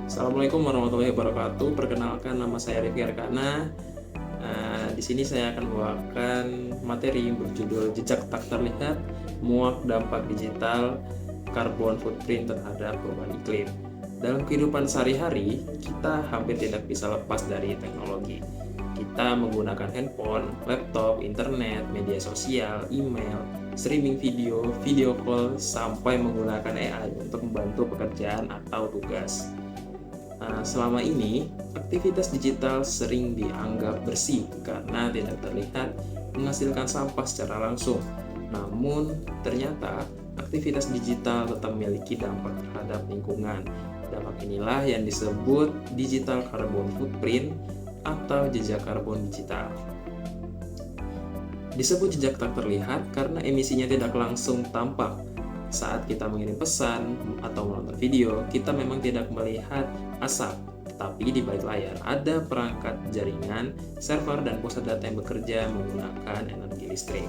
Assalamualaikum warahmatullahi wabarakatuh. Perkenalkan, nama saya Rifki Arkana. Di sini saya akan membawakan materi berjudul Jejak Tak Terlihat, Muak Dampak Digital Carbon Footprint Terhadap Perubahan Iklim. Dalam kehidupan sehari-hari, kita hampir tidak bisa lepas dari teknologi. Kita menggunakan handphone, laptop, internet, media sosial, email, streaming video, video call, sampai menggunakan AI untuk membantu pekerjaan atau tugas. Selama ini, aktivitas digital sering dianggap bersih karena tidak terlihat menghasilkan sampah secara langsung. Namun, ternyata aktivitas digital tetap memiliki dampak terhadap lingkungan. Dampak inilah yang disebut digital carbon footprint atau jejak karbon digital. Disebut jejak tak terlihat karena emisinya tidak langsung tampak. Saat kita mengirim pesan atau menonton video, kita memang tidak melihat asap, tetapi di balik layar ada perangkat jaringan, server, dan pusat data yang bekerja menggunakan energi listrik.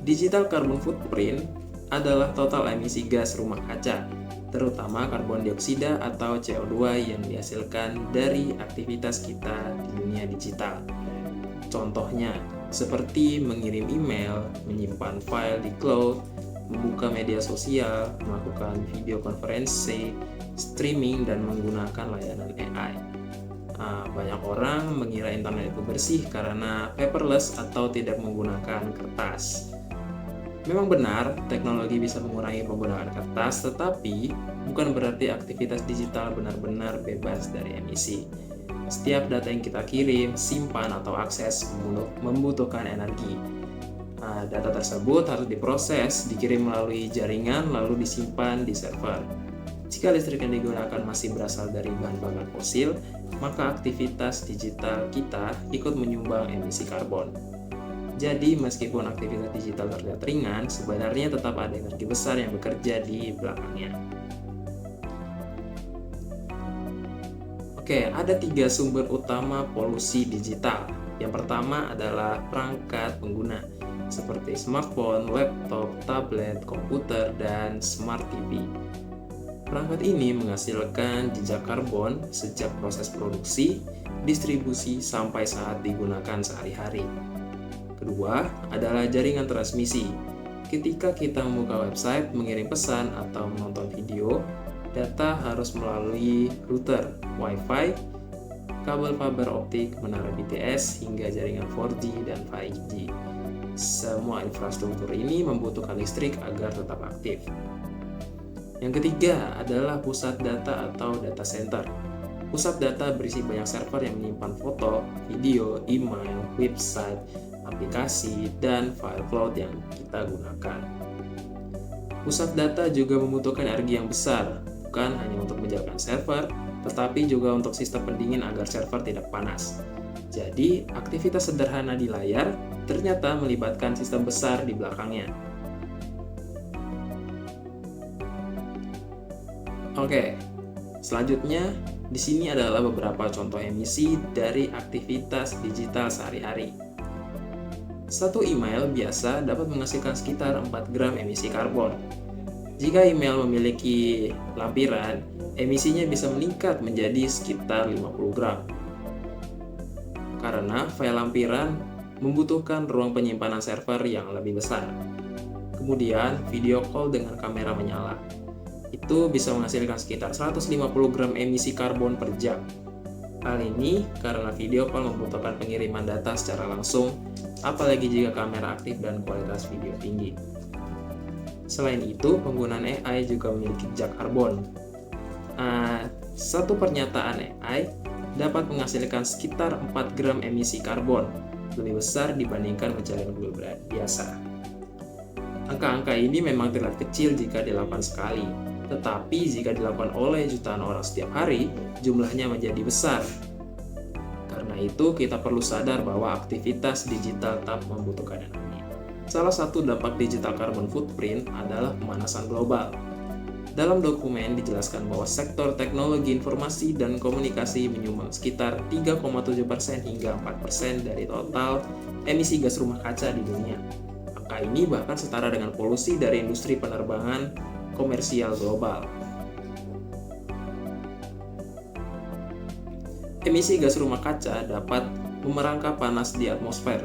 Digital carbon footprint adalah total emisi gas rumah kaca, terutama karbon dioksida atau CO2 yang dihasilkan dari aktivitas kita di dunia digital. Contohnya, seperti mengirim email, menyimpan file di cloud, membuka media sosial, melakukan video konferensi, streaming, dan menggunakan layanan AI. Banyak orang mengira internet itu bersih karena paperless atau tidak menggunakan kertas. Memang benar, teknologi bisa mengurangi penggunaan kertas, tetapi bukan berarti aktivitas digital benar-benar bebas dari emisi. Setiap data yang kita kirim, simpan, atau akses membutuhkan energi. Data tersebut harus diproses, dikirim melalui jaringan, lalu disimpan di server. Jika listrik yang digunakan masih berasal dari bahan bakar fosil, maka aktivitas digital kita ikut menyumbang emisi karbon. Jadi, meskipun aktivitas digital terlihat ringan, sebenarnya tetap ada energi besar yang bekerja di belakangnya. Oke, ada 3 sumber utama polusi digital. Yang pertama adalah perangkat pengguna, seperti smartphone, laptop, tablet, komputer, dan smart TV. Perangkat ini menghasilkan jejak karbon sejak proses produksi, distribusi, sampai saat digunakan sehari-hari. Kedua adalah jaringan transmisi. Ketika kita membuka website, mengirim pesan, atau menonton video, data harus melalui router, Wi-Fi, kabel fiber optik, menara BTS, hingga jaringan 4G dan 5G. Semua infrastruktur ini membutuhkan listrik agar tetap aktif. Yang ketiga adalah pusat data atau data center. Pusat data berisi banyak server yang menyimpan foto, video, email, website, aplikasi, dan file cloud yang kita gunakan. Pusat data juga membutuhkan energi yang besar, bukan hanya untuk menjalankan server, tetapi juga untuk sistem pendingin agar server tidak panas. Jadi, aktivitas sederhana di layar ternyata melibatkan sistem besar di belakangnya. Oke, selanjutnya di sini adalah beberapa contoh emisi dari aktivitas digital sehari-hari. Satu email biasa dapat menghasilkan sekitar 4 gram emisi karbon. Jika email memiliki lampiran, emisinya bisa meningkat menjadi sekitar 50 gram. Karena file lampiran membutuhkan ruang penyimpanan server yang lebih besar. Kemudian, video call dengan kamera menyala. Itu bisa menghasilkan sekitar 150 gram emisi karbon per jam. Hal ini karena video call membutuhkan pengiriman data secara langsung, apalagi jika kamera aktif dan kualitas video tinggi. Selain itu, penggunaan AI juga memiliki jejak karbon. Satu pernyataan AI dapat menghasilkan sekitar 4 gram emisi karbon, lebih besar dibandingkan pencarian Google biasa. Angka-angka ini memang terlihat kecil jika dilakukan sekali, tetapi jika dilakukan oleh jutaan orang setiap hari, jumlahnya menjadi besar. Karena itu, kita perlu sadar bahwa aktivitas digital tetap membutuhkan energi. Salah satu dampak digital carbon footprint adalah pemanasan global. Dalam dokumen dijelaskan bahwa sektor teknologi informasi dan komunikasi menyumbang sekitar 3,7% hingga 4% dari total emisi gas rumah kaca di dunia. Angka ini bahkan setara dengan polusi dari industri penerbangan komersial global. Emisi gas rumah kaca dapat memerangkap panas di atmosfer.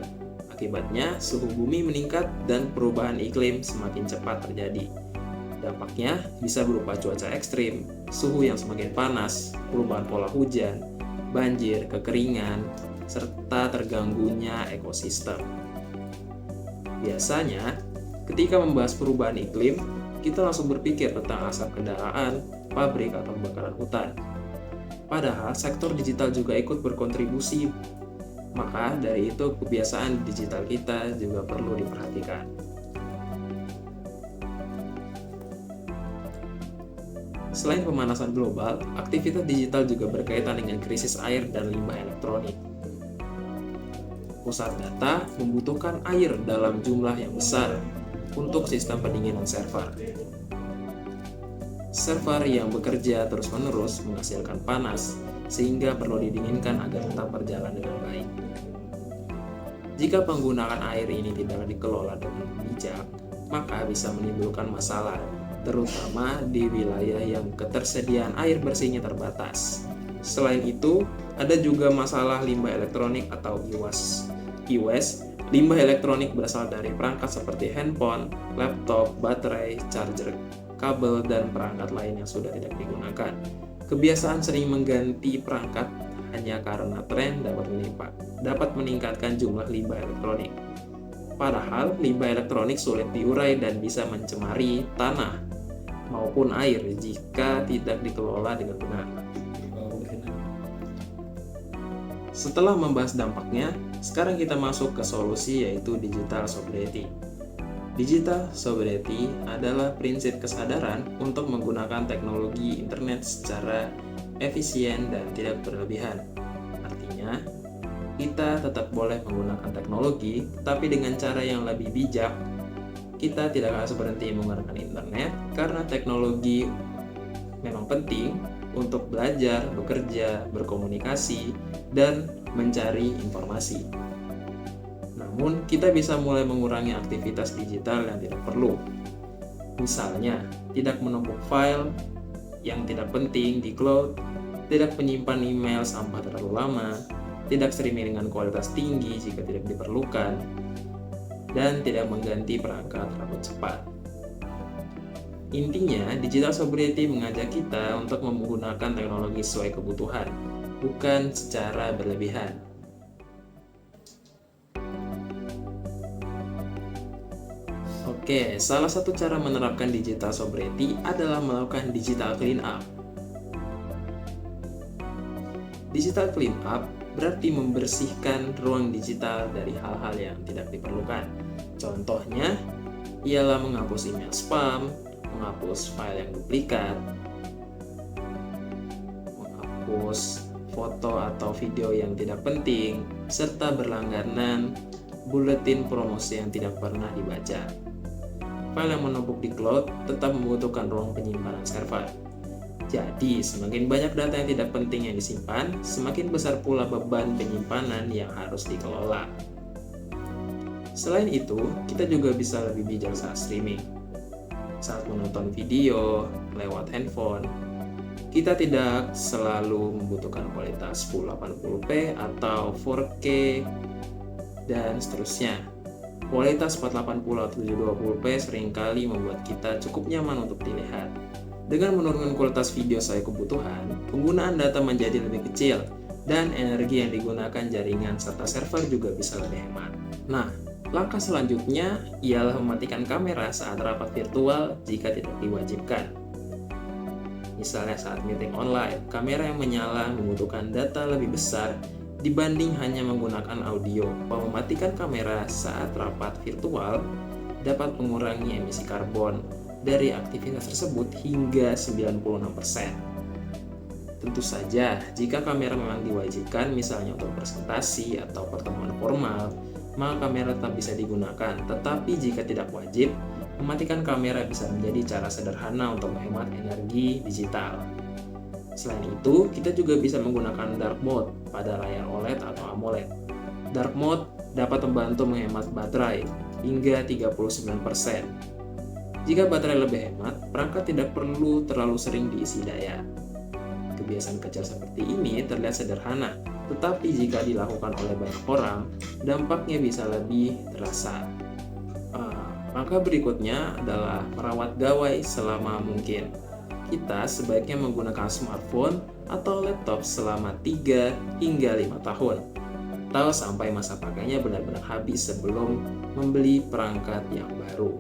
Akibatnya, suhu bumi meningkat dan perubahan iklim semakin cepat terjadi. Dampaknya bisa berupa cuaca ekstrim, suhu yang semakin panas, perubahan pola hujan, banjir, kekeringan, serta terganggunya ekosistem. Biasanya, ketika membahas perubahan iklim, kita langsung berpikir tentang asap kendaraan, pabrik, atau kebakaran hutan. Padahal, sektor digital juga ikut berkontribusi. Maka dari itu, kebiasaan digital kita juga perlu diperhatikan. Selain pemanasan global, aktivitas digital juga berkaitan dengan krisis air dan limbah elektronik. Pusat data membutuhkan air dalam jumlah yang besar untuk sistem pendinginan server. Server yang bekerja terus-menerus menghasilkan panas, sehingga perlu didinginkan agar tetap berjalan dengan baik. Jika penggunaan air ini tidak dikelola dengan bijak, maka bisa menimbulkan masalah, terutama di wilayah yang ketersediaan air bersihnya terbatas. Selain itu, ada juga masalah limbah elektronik atau e-waste. Limbah elektronik berasal dari perangkat seperti handphone, laptop, baterai, charger, kabel, dan perangkat lain yang sudah tidak digunakan. Kebiasaan sering mengganti perangkat hanya karena tren dapat meningkatkan jumlah limbah elektronik. Padahal, limbah elektronik sulit diurai dan bisa mencemari tanah maupun air jika tidak dikelola dengan benar. Setelah membahas dampaknya, sekarang kita masuk ke solusi, yaitu digital sobriety. Digital sobriety adalah prinsip kesadaran untuk menggunakan teknologi internet secara efisien dan tidak berlebihan. Artinya, kita tetap boleh menggunakan teknologi, tapi dengan cara yang lebih bijak. Kita tidak harus berhenti menggunakan internet karena teknologi memang penting untuk belajar, bekerja, berkomunikasi, dan mencari informasi. Namun, kita bisa mulai mengurangi aktivitas digital yang tidak perlu. Misalnya, tidak menumpuk file yang tidak penting di cloud, tidak menyimpan email sampah terlalu lama, tidak streaming dengan kualitas tinggi jika tidak diperlukan, dan tidak mengganti perangkat terlalu cepat. Intinya, digital sobriety mengajak kita untuk menggunakan teknologi sesuai kebutuhan, bukan secara berlebihan. Oke, salah satu cara menerapkan digital sobriety adalah melakukan digital clean up. Digital clean up berarti membersihkan ruang digital dari hal-hal yang tidak diperlukan. Contohnya, ialah menghapus email spam, menghapus file yang duplikat, menghapus foto atau video yang tidak penting, serta berlangganan buletin promosi yang tidak pernah dibaca. File yang menumpuk di cloud tetap membutuhkan ruang penyimpanan server. Jadi, semakin banyak data yang tidak penting yang disimpan, semakin besar pula beban penyimpanan yang harus dikelola. Selain itu, kita juga bisa lebih bijak saat streaming. Saat menonton video lewat handphone, kita tidak selalu membutuhkan kualitas 1080p atau 4K dan seterusnya. Kualitas 480 atau 720p seringkali membuat kita cukup nyaman untuk dilihat. Dengan menurunkan kualitas video sesuai kebutuhan, penggunaan data menjadi lebih kecil, dan energi yang digunakan jaringan serta server juga bisa lebih hemat. Nah, langkah selanjutnya ialah mematikan kamera saat rapat virtual jika tidak diwajibkan. Misalnya saat meeting online, kamera yang menyala membutuhkan data lebih besar dibanding hanya menggunakan audio. Mematikan kamera saat rapat virtual dapat mengurangi emisi karbon dari aktivitas tersebut hingga 96%. Tentu saja, jika kamera memang diwajibkan, misalnya untuk presentasi atau pertemuan formal, maka kamera tetap bisa digunakan. Tetapi jika tidak wajib, mematikan kamera bisa menjadi cara sederhana untuk menghemat energi digital. Selain itu, kita juga bisa menggunakan dark mode pada layar OLED atau AMOLED. Dark mode dapat membantu menghemat baterai, hingga 39%. Jika baterai lebih hemat, perangkat tidak perlu terlalu sering diisi daya. Kebiasaan kecil seperti ini terlihat sederhana, tetapi jika dilakukan oleh banyak orang, dampaknya bisa lebih terasa. Langkah berikutnya adalah merawat gawai selama mungkin. Kita sebaiknya menggunakan smartphone atau laptop selama 3 hingga 5 tahun, atau sampai masa pakainya benar-benar habis sebelum membeli perangkat yang baru.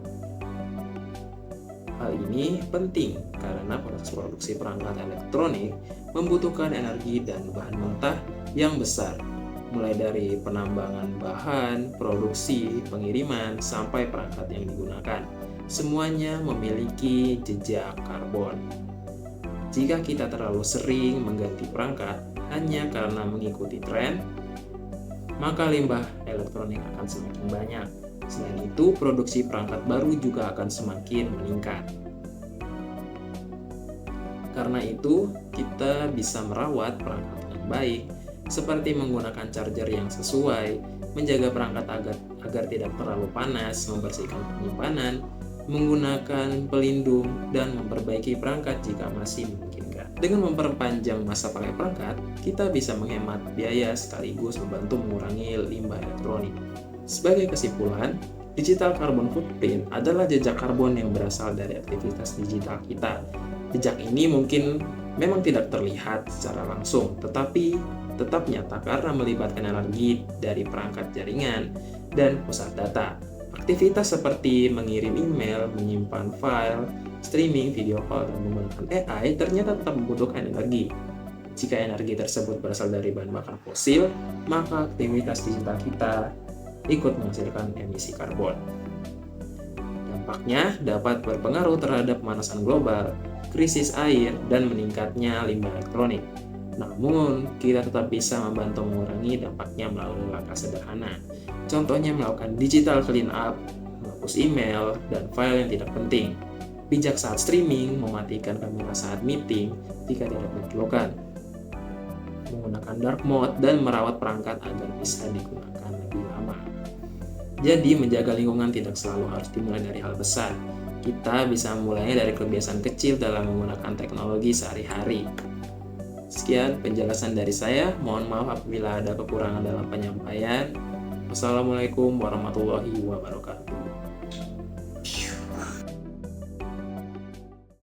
Hal ini penting karena proses produksi perangkat elektronik membutuhkan energi dan bahan mentah yang besar, mulai dari penambangan bahan, produksi, pengiriman, sampai perangkat yang digunakan. Semuanya memiliki jejak karbon. Jika kita terlalu sering mengganti perangkat hanya karena mengikuti tren, maka limbah elektronik akan semakin banyak. Selain itu, produksi perangkat baru juga akan semakin meningkat. Karena itu, kita bisa merawat perangkat dengan baik, seperti menggunakan charger yang sesuai, menjaga perangkat agar tidak terlalu panas, membersihkan penyimpanan, menggunakan pelindung, dan memperbaiki perangkat jika masih memungkinkan. Dengan memperpanjang masa pakai perangkat, kita bisa menghemat biaya sekaligus membantu mengurangi limbah elektronik. Sebagai kesimpulan, digital carbon footprint adalah jejak karbon yang berasal dari aktivitas digital kita. Jejak ini mungkin memang tidak terlihat secara langsung, tetapi tetap nyata karena melibatkan energi dari perangkat jaringan dan pusat data. Aktivitas seperti mengirim email, menyimpan file, streaming, video call, dan menggunakan AI ternyata tetap membutuhkan energi. Jika energi tersebut berasal dari bahan bakar fosil, maka aktivitas digital kita ikut menghasilkan emisi karbon. Dampaknya dapat berpengaruh terhadap pemanasan global, krisis air, dan meningkatnya limbah elektronik. Namun, kita tetap bisa membantu mengurangi dampaknya melalui langkah sederhana. Contohnya melakukan digital clean up, menghapus email, dan file yang tidak penting. Bijak saat streaming, mematikan kamera saat meeting jika tidak diperlukan. Menggunakan dark mode dan merawat perangkat agar bisa digunakan lebih lama. Jadi, menjaga lingkungan tidak selalu harus dimulai dari hal besar. Kita bisa mulainya dari kebiasaan kecil dalam menggunakan teknologi sehari-hari. Sekian penjelasan dari saya. Mohon maaf apabila ada kekurangan dalam penyampaian. Wassalamualaikum warahmatullahi wabarakatuh.